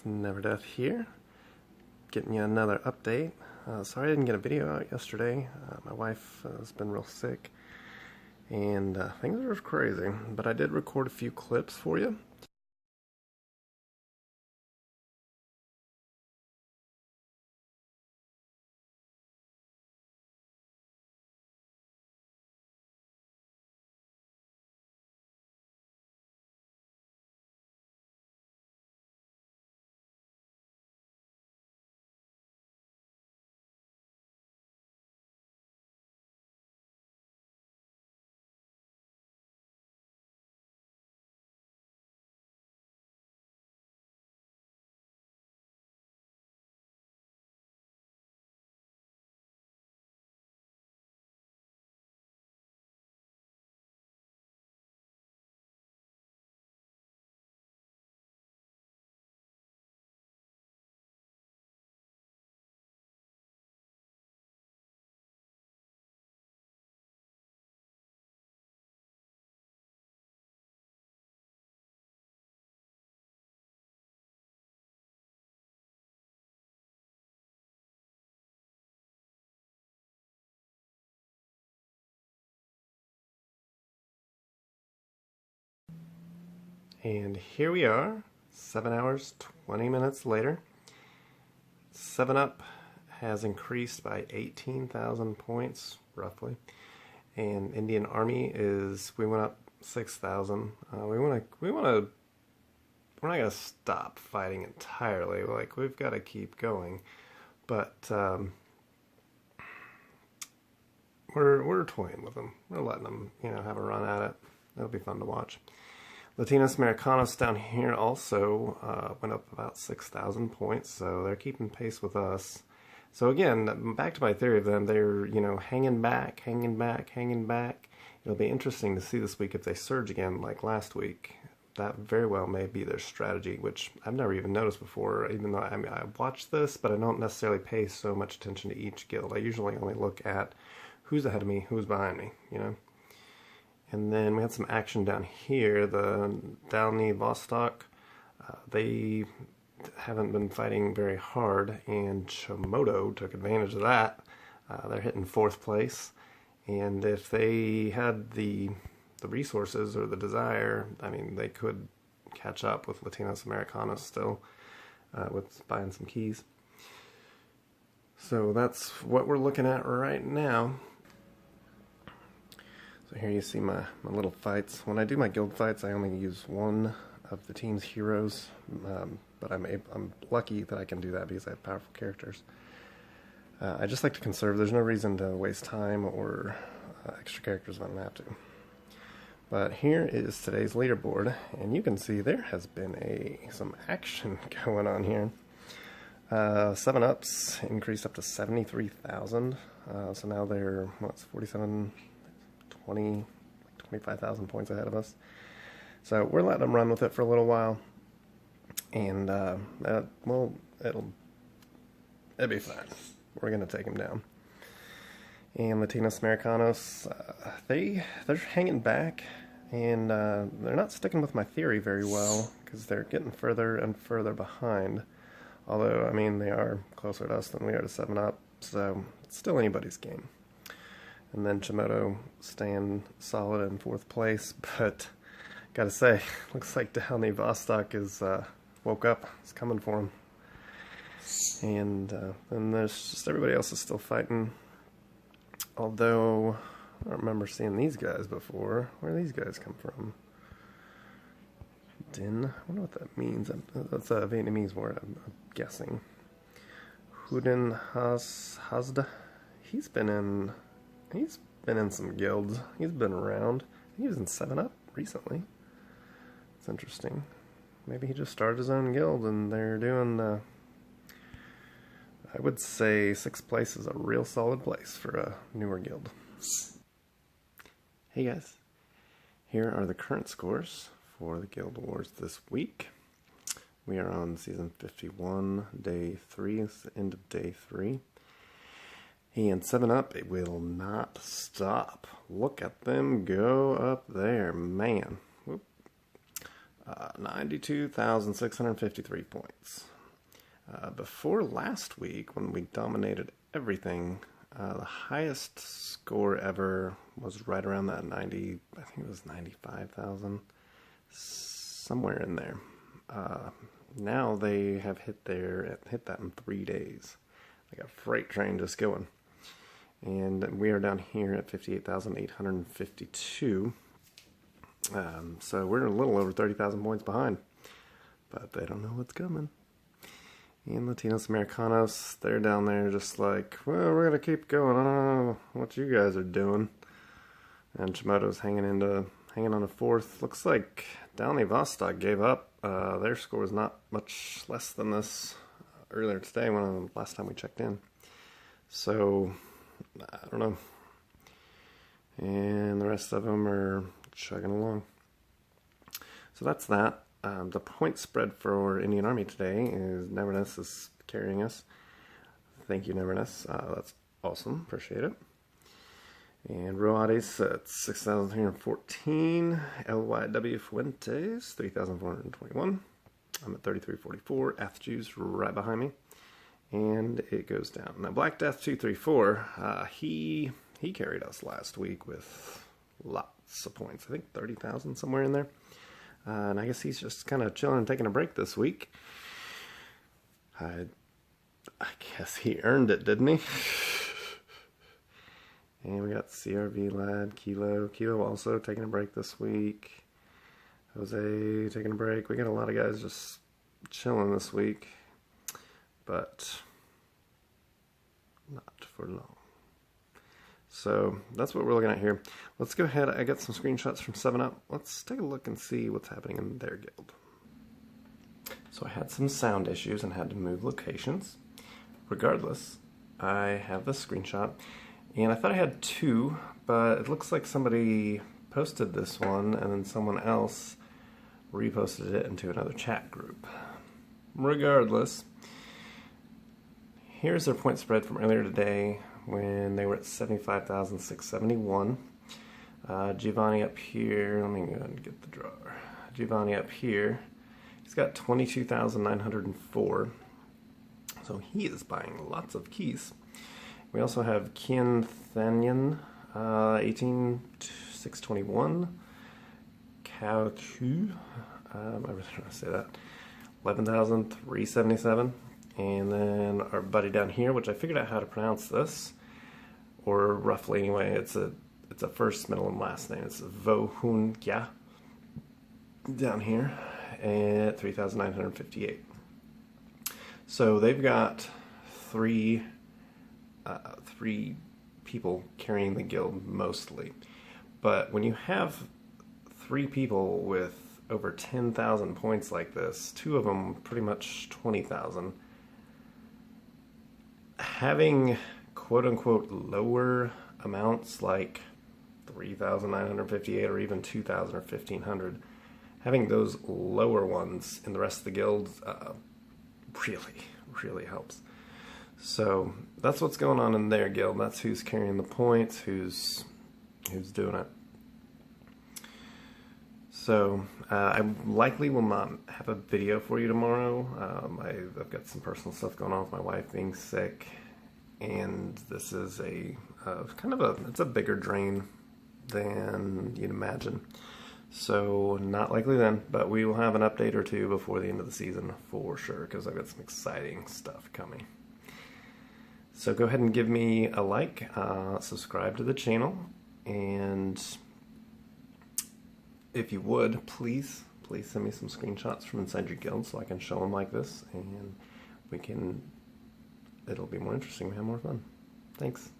Never Death here, getting you another update. Sorry I didn't get a video out yesterday. My wife has been real sick, and things are crazy, but I did record a few clips for you. And here we are, 7 hours, 20 minutes later. 7up has increased by 18,000 points, roughly. And Indian Army we went up 6,000. We're not gonna stop fighting entirely. Like, we've got to keep going. But we're toying with them. We're letting them, have a run at it. It'll be fun to watch. Latinos Americanos down here also went up about 6,000 points, so they're keeping pace with us. So again, back to my theory of them, they're, hanging back. It'll be interesting to see this week if they surge again like last week. That very well may be their strategy, which I've never even noticed before, even though I watch this, but I don't necessarily pay so much attention to each guild. I usually only look at who's ahead of me, who's behind me, And then we had some action down here. The Dalny Vostok, they haven't been fighting very hard, and Chomoto took advantage of that. They're hitting 4th place, and if they had the resources or the desire, I mean, they could catch up with Latinos Americanos still, with buying some keys. So that's what we're looking at right now. So here you see my little fights. When I do my guild fights, I only use one of the team's heroes, but I'm lucky that I can do that because I have powerful characters. I just like to conserve. There's no reason to waste time or extra characters if I don't have to. But here is today's leaderboard, and you can see there has been some action going on here. 7up's increased up to 73,000, so now they're, 25,000 points ahead of us. So we're letting them run with it for a little while, and it'll be fine. We're gonna take them down. And Latinos Americanos, they're hanging back, and they're not sticking with my theory very well because they're getting further and further behind. Although, I mean, they are closer to us than we are to 7up, so it's still anybody's game. And then Chomoto staying solid in 4th place, but gotta say, looks like Dalny Vostok is woke up. It's coming for him. And then there's just everybody else is still fighting. Although I don't remember seeing these guys before. Where do these guys come from? Din. I wonder what that means. That's a Vietnamese word, I'm guessing. Huden Hasda. He's been in some guilds. He's been around. He was in 7up recently. It's interesting. Maybe he just started his own guild and they're doing, I would say 6th place is a real solid place for a newer guild. Hey guys, here are the current scores for the Guild Wars this week. We are on season 51, day 3. It's the end of day 3. And 7up, it will not stop. Look at them go up there, man. 92,653 points. Before last week, when we dominated everything, the highest score ever was right around that 90, I think it was 95,000, somewhere in there. Now they have hit that in 3 days. Like a freight train just going. And we are down here at 58,852. So we're a little over 30,000 points behind. But they don't know what's coming. And Latinos Americanos, they're down there just like, well, we're going to keep going. I don't know what you guys are doing. And Shimoda's hanging on a fourth. Looks like Downey Vostok gave up. Their score was not much less than this earlier today, last time we checked in. So, I don't know. And the rest of them are chugging along. So that's that. The point spread for Indian Army today is Neverness is carrying us. Thank you, Neverness. That's awesome. Appreciate it. And Roades at 6,314. LYW Fuentes, 3,421. I'm at 3,344. Athju's right behind me. And it goes down. Now, Black Death 234, he carried us last week with lots of points. I think 30,000, somewhere in there. And I guess he's just kind of chilling and taking a break this week. I guess he earned it, didn't he? And we got CRV Lad, Kilo also taking a break this week. Jose taking a break. We got a lot of guys just chilling this week, but not for long. So that's what we're looking at here. Let's go ahead. I got some screenshots from 7up. Let's take a look and see what's happening in their guild. So I had some sound issues and had to move locations. Regardless, I have this screenshot. And I thought I had two, but it looks like somebody posted this one and then someone else reposted it into another chat group. Regardless, here's their point spread from earlier today when they were at 75,671. Giovanni up here, let me go ahead and get the drawer. Giovanni up here, he's got 22,904. So he is buying lots of keys. We also have Kian Thanyan, 18,621. Cao Ku, I really don't know how to say that, 11,377. And then our buddy down here, which I figured out how to pronounce this, or roughly anyway, it's a first, middle, and last name. It's Vo Hun Kya down here at 3,958. So they've got three people carrying the guild mostly. But when you have 3 people with over 10,000 points like this, 2 of them pretty much 20,000, having quote-unquote lower amounts like 3,958 or even 2,000 or 1,500, having those lower ones in the rest of the guild really helps. So that's what's going on in their guild. That's who's carrying the points, who's doing it. So I likely will not have a video for you tomorrow. I've got some personal stuff going on with my wife being sick, and this is it's a bigger drain than you'd imagine. So not likely then, but we will have an update or two before the end of the season for sure, because I've got some exciting stuff coming. So go ahead and give me a like, subscribe to the channel, and if you would, please send me some screenshots from inside your guild so I can show them like this, and it'll be more interesting, we have more fun. Thanks.